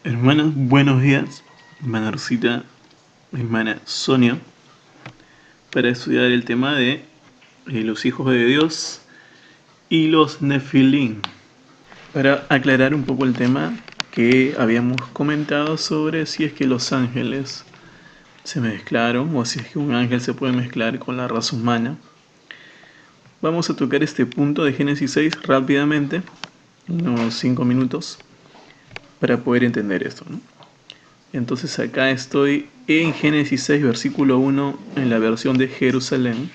Hermanas, buenos días. Hermana Rosita, hermana Sonia, para estudiar el tema de los hijos de Dios y los Nefilim. Para aclarar un poco el tema que habíamos comentado sobre si es que los ángeles se mezclaron o si es que un ángel se puede mezclar con la raza humana. Vamos a tocar este punto de Génesis 6 rápidamente, unos 5 minutos, para poder entender esto, ¿no? Entonces acá estoy en Génesis 6, versículo 1, en la versión de Jerusalén,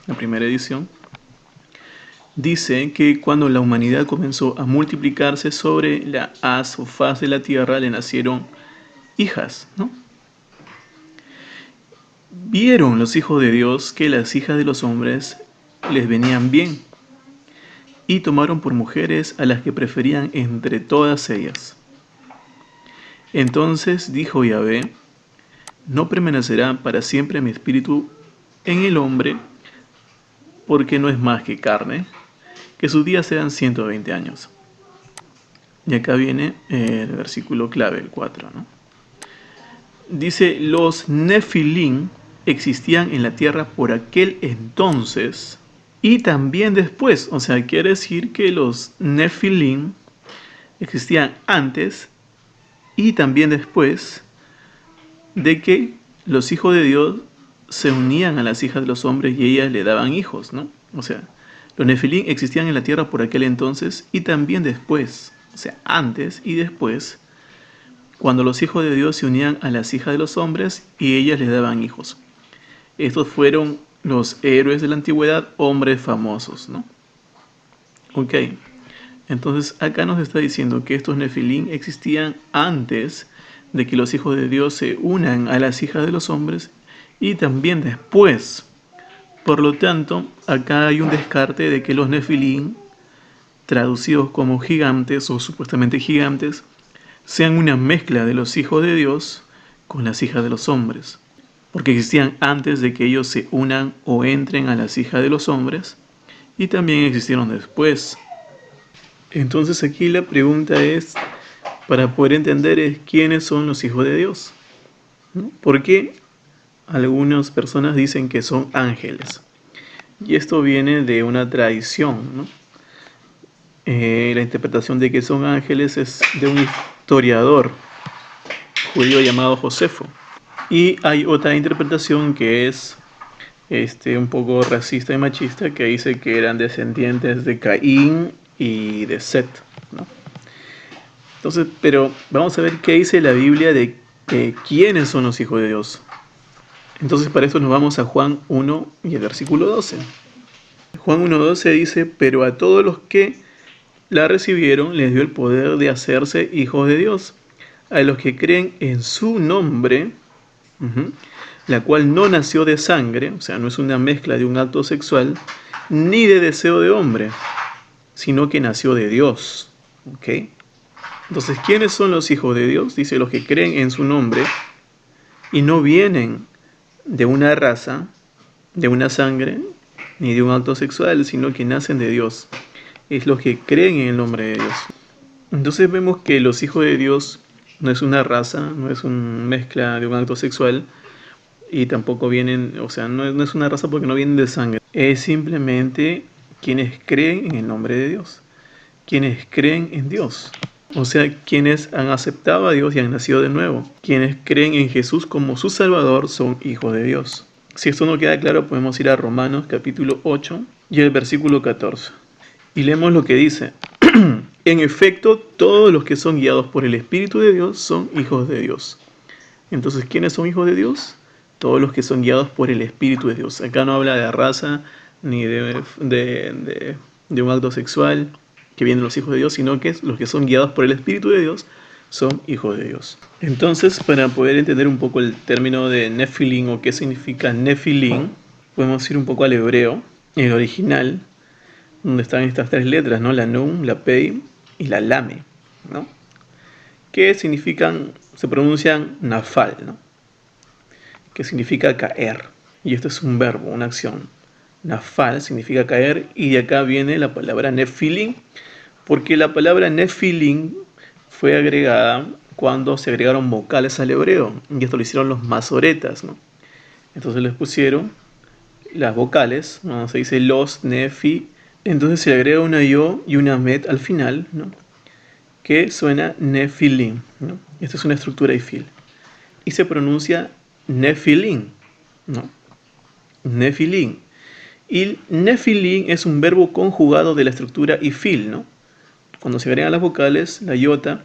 la primera edición. Dice que cuando la humanidad comenzó a multiplicarse sobre la haz o faz de la tierra, le nacieron hijas, ¿no? Vieron los hijos de Dios que las hijas de los hombres les venían bien y tomaron por mujeres a las que preferían entre todas ellas. Entonces dijo Yahvé: no permanecerá para siempre mi espíritu en el hombre, porque no es más que carne, que sus días sean 120 años. Y acá viene el versículo clave, el 4, ¿no? Dice, los Nefilim existían en la tierra por aquel entonces y también después. O sea, quiere decir que los Nefilim existían antes y también después de que los hijos de Dios se unían a las hijas de los hombres y ellas le daban hijos, ¿no? O sea, los Nefilim existían en la tierra por aquel entonces y también después, o sea, antes y después, cuando los hijos de Dios se unían a las hijas de los hombres y ellas les daban hijos. Estos fueron los héroes de la antigüedad, hombres famosos, ¿no? Ok, entonces acá nos está diciendo que estos Nefilim existían antes de que los hijos de Dios se unan a las hijas de los hombres y también después. Por lo tanto, acá hay un descarte de que los Nefilim, traducidos como gigantes o supuestamente gigantes, sean una mezcla de los hijos de Dios con las hijas de los hombres, porque existían antes de que ellos se unan o entren a las hijas de los hombres y también existieron después. Entonces aquí la pregunta es, para poder entender, es quiénes son los hijos de Dios, ¿no? ¿Por qué algunas personas dicen que son ángeles? Y esto viene de una tradición, ¿no? La interpretación de que son ángeles es de un historiador judío llamado Josefo. Y hay otra interpretación que es un poco racista y machista, que dice que eran descendientes de Caín y de Set, ¿no? Entonces, pero vamos a ver qué dice la Biblia de quiénes son los hijos de Dios. Entonces, para esto nos vamos a Juan 1 y el versículo 12. Juan 1:12 dice, pero a todos los que la recibieron les dio el poder de hacerse hijos de Dios, a los que creen en su nombre, la cual no nació de sangre, o sea, no es una mezcla de un acto sexual, ni de deseo de hombre, sino que nació de Dios. ¿Ok? Entonces, ¿quiénes son los hijos de Dios? Dice, los que creen en su nombre y no vienen de una raza, de una sangre, ni de un acto sexual, sino que nacen de Dios. Es los que creen en el nombre de Dios. Entonces vemos que los hijos de Dios no es una raza, no es una mezcla de un acto sexual, y tampoco vienen, o sea, no es una raza porque no vienen de sangre. Es simplemente quienes creen en el nombre de Dios, quienes creen en Dios. O sea, quienes han aceptado a Dios y han nacido de nuevo. Quienes creen en Jesús como su Salvador son hijos de Dios. Si esto no queda claro, podemos ir a Romanos capítulo 8 y el versículo 14. Y leemos lo que dice. En efecto, todos los que son guiados por el Espíritu de Dios son hijos de Dios. Entonces, ¿quiénes son hijos de Dios? Todos los que son guiados por el Espíritu de Dios. Acá no habla de raza ni de un acto sexual que vienen los hijos de Dios, sino que los que son guiados por el Espíritu de Dios son hijos de Dios. Entonces, para poder entender un poco el término de Nefilim o qué significa Nefilim, podemos ir un poco al hebreo, el original, donde están estas tres letras, ¿no? La Nun, la Pei y la Lame, ¿no? Que significan, se pronuncian Nafal, ¿no? Que significa caer. Y esto es un verbo, una acción. Nafal significa caer, y de acá viene la palabra Nefilim, porque la palabra Nefilim fue agregada cuando se agregaron vocales al hebreo, y esto lo hicieron los masoretas, ¿no? Entonces les pusieron las vocales, ¿no? Se dice los, nefi, entonces se le agrega una yo y una met al final, ¿no? Que suena nefilim, ¿no? Esta es una estructura ifil. Y se pronuncia nefilim, ¿no? Nefilim. Y nefilim es un verbo conjugado de la estructura ifil, ¿no? Cuando se agregan las vocales, la iota.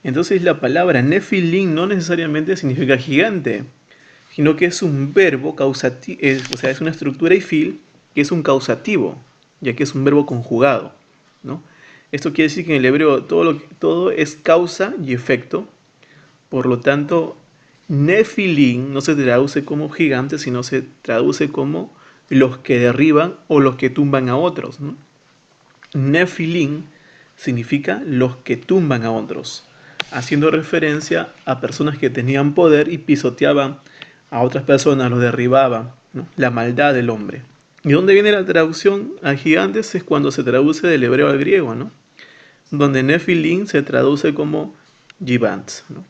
Entonces la palabra nefilim no necesariamente significa gigante, sino que es un verbo causativo, o sea, es una estructura ifil que es un causativo, ya que es un verbo conjugado, ¿no? Esto quiere decir que en el hebreo todo es causa y efecto. Por lo tanto, nefilim no se traduce como gigante, sino se traduce como los que derriban o los que tumban a otros, ¿no? Nefilim significa los que tumban a otros, haciendo referencia a personas que tenían poder y pisoteaban a otras personas, los derribaban, ¿no? La maldad del hombre. ¿Y dónde viene la traducción a gigantes? Es cuando se traduce del hebreo al griego, ¿no? Donde Nefilim se traduce como gigants, ¿no?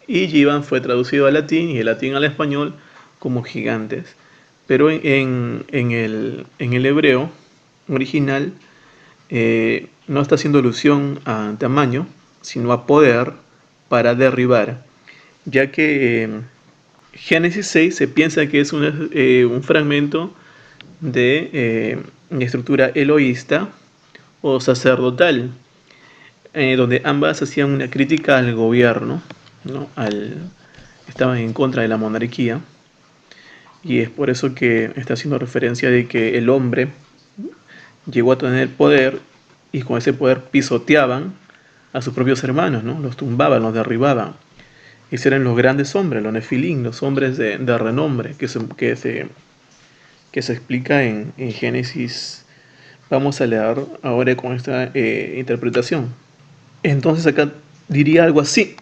Y Gigant fue traducido al latín y el latín al español como gigantes. Pero en el hebreo original no está haciendo alusión a tamaño, sino a poder para derribar, ya que Génesis 6 se piensa que es un fragmento de estructura eloísta o sacerdotal, donde ambas hacían una crítica al gobierno, ¿no? Estaban en contra de la monarquía, y es por eso que está haciendo referencia de que el hombre llegó a tener poder y con ese poder pisoteaban a sus propios hermanos, ¿no? Los tumbaban, los derribaban. Esos eran los grandes hombres, los nefilim, los hombres de renombre, que se explica en Génesis. Vamos a leer ahora con esta interpretación. Entonces acá diría algo así.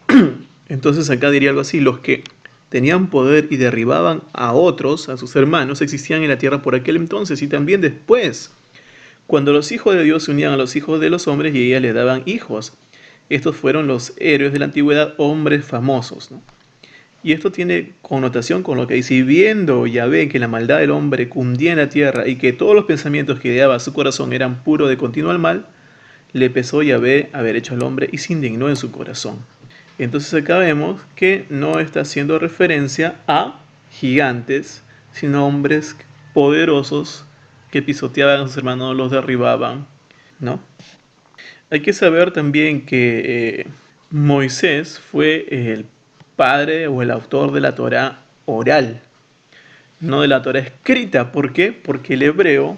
Los que tenían poder y derribaban a otros, a sus hermanos, existían en la tierra por aquel entonces y también después, cuando los hijos de Dios se unían a los hijos de los hombres y ellas le daban hijos. Estos fueron los héroes de la antigüedad, hombres famosos, ¿no? Y esto tiene connotación con lo que dice: y viendo Yahvé que la maldad del hombre cundía en la tierra y que todos los pensamientos que ideaba su corazón eran puros de continuo mal, le pesó Yahvé haber hecho al hombre y se indignó en su corazón. Entonces acá vemos que no está haciendo referencia a gigantes, sino a hombres poderosos que pisoteaban a sus hermanos, los derribaban, ¿no? Hay que saber también que Moisés fue el padre o el autor de la Torá oral, no de la Torá escrita. ¿Por qué? Porque el hebreo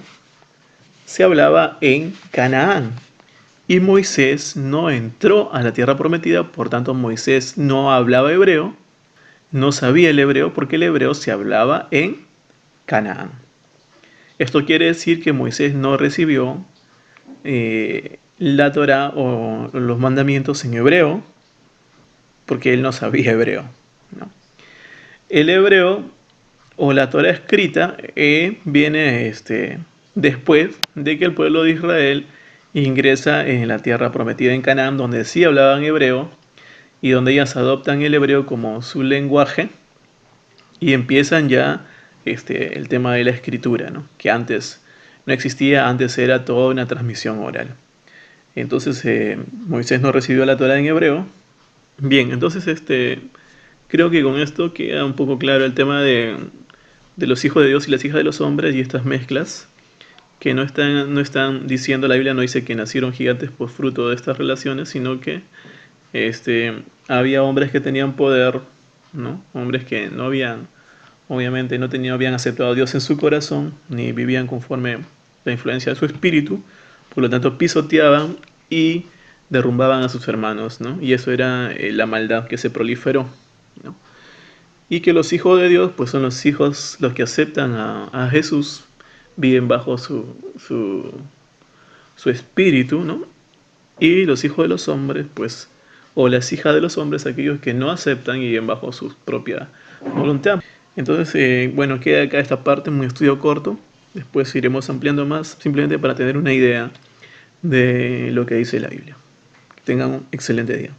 se hablaba en Canaán y Moisés no entró a la tierra prometida, por tanto Moisés no hablaba hebreo, no sabía el hebreo, porque el hebreo se hablaba en Canaán. Esto quiere decir que Moisés no recibió la Torá o los mandamientos en hebreo, porque él no sabía hebreo, ¿no? El hebreo o la Torá escrita viene después de que el pueblo de Israel ingresa en la tierra prometida en Canaán, donde sí hablaban hebreo y donde ellas adoptan el hebreo como su lenguaje y empiezan ya el tema de la escritura, ¿no? Que antes no existía, antes era toda una transmisión oral. Entonces Moisés no recibió la Torá en hebreo. Bien, entonces creo que con esto queda un poco claro el tema de los hijos de Dios y las hijas de los hombres y estas mezclas que no están diciendo, la Biblia no dice que nacieron gigantes por fruto de estas relaciones, sino que había hombres que tenían poder, ¿no? Hombres que no habían, obviamente habían aceptado a Dios en su corazón, ni vivían conforme la influencia de su espíritu, por lo tanto pisoteaban y derrumbaban a sus hermanos, ¿no? Y eso era la maldad que se proliferó, ¿no? Y que los hijos de Dios, pues son los hijos, los que aceptan a Jesús, viven bajo su espíritu, ¿no? Y los hijos de los hombres, pues, o las hijas de los hombres, aquellos que no aceptan y viven bajo su propia voluntad. Entonces, bueno, queda acá esta parte, un estudio corto. Después iremos ampliando más, simplemente para tener una idea de lo que dice la Biblia. Que tengan un excelente día.